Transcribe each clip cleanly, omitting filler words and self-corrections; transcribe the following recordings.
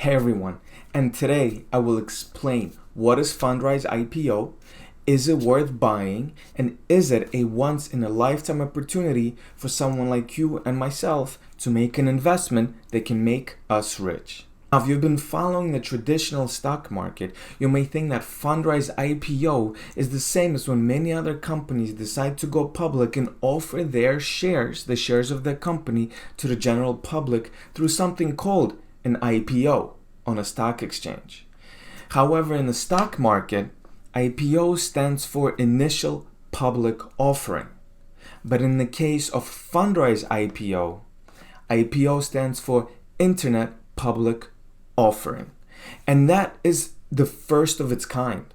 Hey everyone, and today I will explain what is Fundrise IPO, is it worth buying, and is it a once in a lifetime opportunity for someone like you and myself to make an investment that can make us rich. Now, if you've been following the traditional stock market, you may think that Fundrise IPO is the same as when many other companies decide to go public and offer their shares, the shares of their company, to the general public through something called an IPO on a stock exchange. However, in the stock market, IPO stands for Initial Public Offering. But in the case of Fundrise IPO, IPO stands for Internet Public Offering. And that is the first of its kind.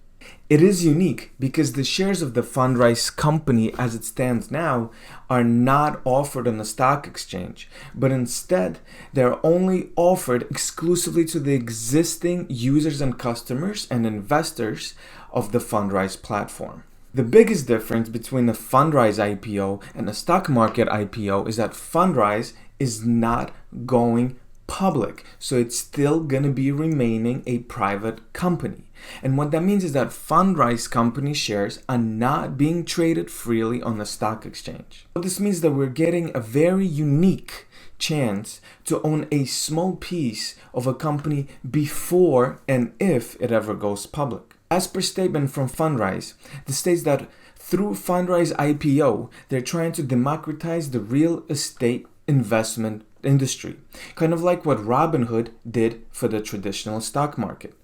It is unique because the shares of the Fundrise company as it stands now are not offered on the stock exchange, but instead they're only offered exclusively to the existing users and customers and investors of the Fundrise platform. The biggest difference between the Fundrise IPO and the stock market IPO is that Fundrise is not going public, so it's still gonna be remaining a private company. And what that means is that Fundrise company shares are not being traded freely on the stock exchange. So this means that we're getting a very unique chance to own a small piece of a company before and if it ever goes public. As per statement from Fundrise, this states that through Fundrise IPO, they're trying to democratize the real estate investment industry, kind of like what Robinhood did for the traditional stock market.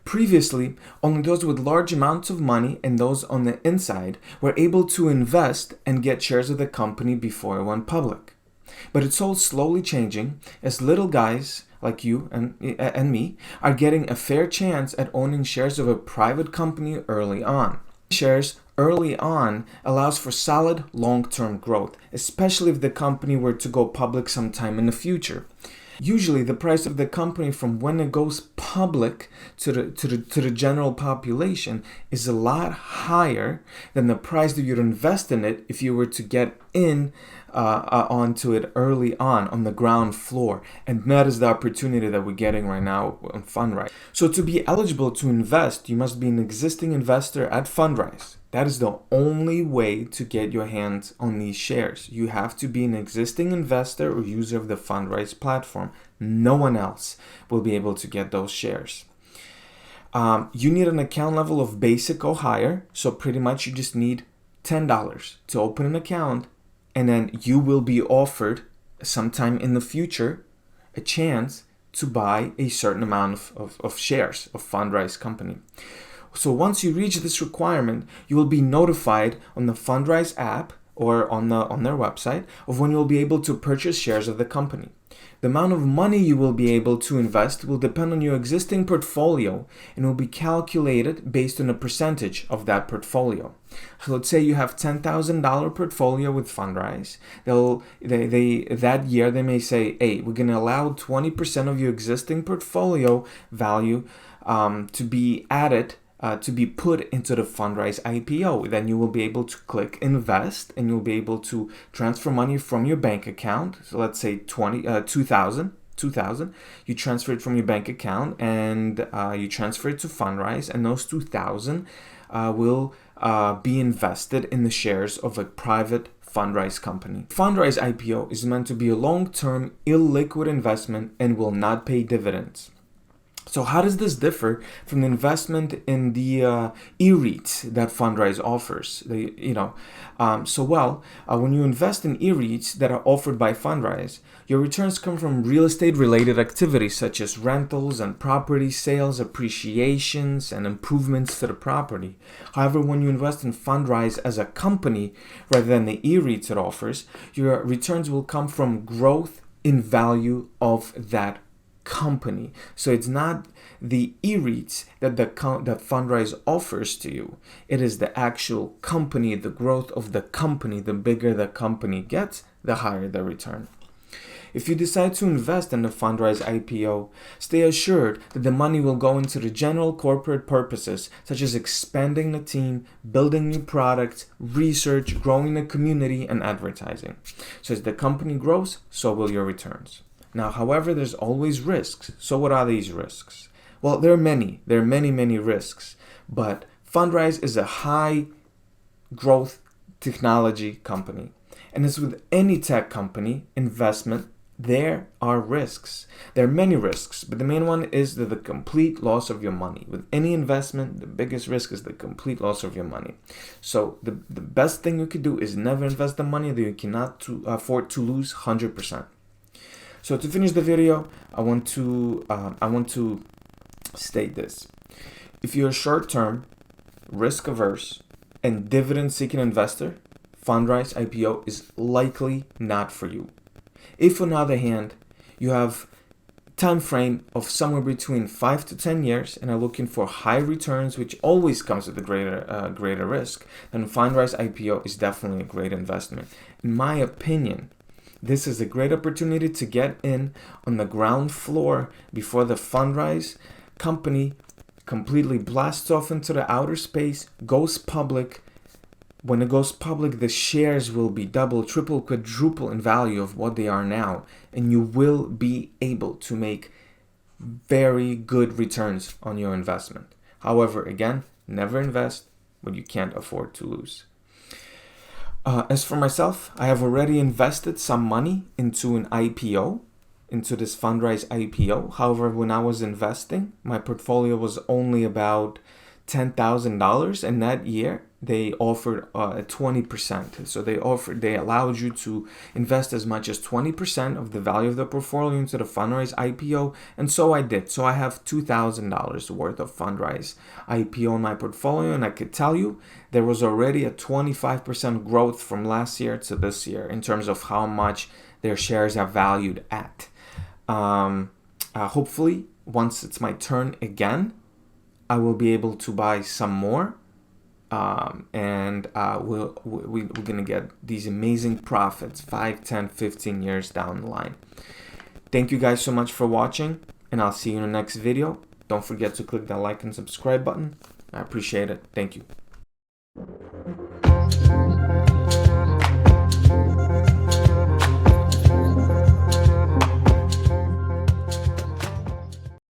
Previously, only those with large amounts of money and those on the inside were able to invest and get shares of the company before it went public. But it's all slowly changing as little guys like you and me are getting a fair chance at owning shares of a private company early on. Shares early on allows for solid long-term growth, especially if the company were to go public sometime in the future. Usually the price of the company from when it goes public to the general population is a lot higher than the price that you'd invest in it if you were to get in onto it early on the ground floor. And that is the opportunity that we're getting right now on Fundrise. So to be eligible to invest, you must be an existing investor at Fundrise. That is the only way to get your hands on these shares. You have to be an existing investor or user of the Fundrise platform. No one else will be able to get those shares. You need an account level of basic or higher. So pretty much you just need $10 to open an account, and then you will be offered sometime in the future a chance to buy a certain amount of shares of Fundrise company. So once you reach this requirement, you will be notified on the Fundrise app or on their website of when you'll be able to purchase shares of the company. The amount of money you will be able to invest will depend on your existing portfolio and will be calculated based on a percentage of that portfolio. So let's say you have $10,000 portfolio with Fundrise. That year they may say, hey, we're going to allow 20% of your existing portfolio value to be added to be put into the Fundrise IPO. Then you will be able to click invest and you'll be able to transfer money from your bank account. So let's say 2,000. You transfer it from your bank account and you transfer it to Fundrise, and those 2,000 will be invested in the shares of a private Fundrise company. Fundrise IPO is meant to be a long-term illiquid investment and will not pay dividends. So how does this differ from the investment in the e-REITs that Fundrise offers? When you invest in e-REITs that are offered by Fundrise, your returns come from real estate related activities such as rentals and property sales, appreciations, and improvements to the property. However, when you invest in Fundrise as a company rather than the e-REITs it offers, your returns will come from growth in value of that company. So it's not the e-REITs that Fundrise offers to you. It is the actual company, the growth of the company. The bigger the company gets, the higher the return. If you decide to invest in the Fundrise IPO, stay assured that the money will go into the general corporate purposes, such as expanding the team, building new products, research, growing the community, and advertising. So as the company grows, so will your returns. Now, however, there's always risks. So what are these risks? Well, there are many. There are many risks. But Fundrise is a high growth technology company. And as with any tech company investment, there are risks. There are many risks, but the main one is the complete loss of your money. With any investment, the biggest risk is the complete loss of your money. So the best thing you could do is never invest the money that you cannot afford to lose 100%. So to finish the video, I want to state this. If you're a short-term, risk-averse, and dividend-seeking investor, Fundrise IPO is likely not for you. If, on the other hand, you have time frame of somewhere between 5 to 10 years and are looking for high returns, which always comes with a greater risk, then Fundrise IPO is definitely a great investment. In my opinion, this is a great opportunity to get in on the ground floor before the Fundrise company completely blasts off into the outer space, goes public. When it goes public, the shares will be double, triple, quadruple in value of what they are now, and you will be able to make very good returns on your investment. However, again, never invest what you can't afford to lose. As for myself, I have already invested some money into an IPO, into this Fundrise IPO. However, when I was investing, my portfolio was only about $10,000, and that year they offered 20%. So they allowed you to invest as much as 20% of the value of the portfolio into the Fundrise IPO, and so I did. So I have $2,000 worth of Fundrise IPO in my portfolio, and I could tell you there was already a 25% growth from last year to this year in terms of how much their shares are valued at. Hopefully, once it's my turn again, I will be able to buy some more, and we're gonna get these amazing profits 5, 10, 15 years down the line. Thank you guys so much for watching, and I'll see you in the next video. Don't forget to click that like and subscribe button. I appreciate it. Thank you.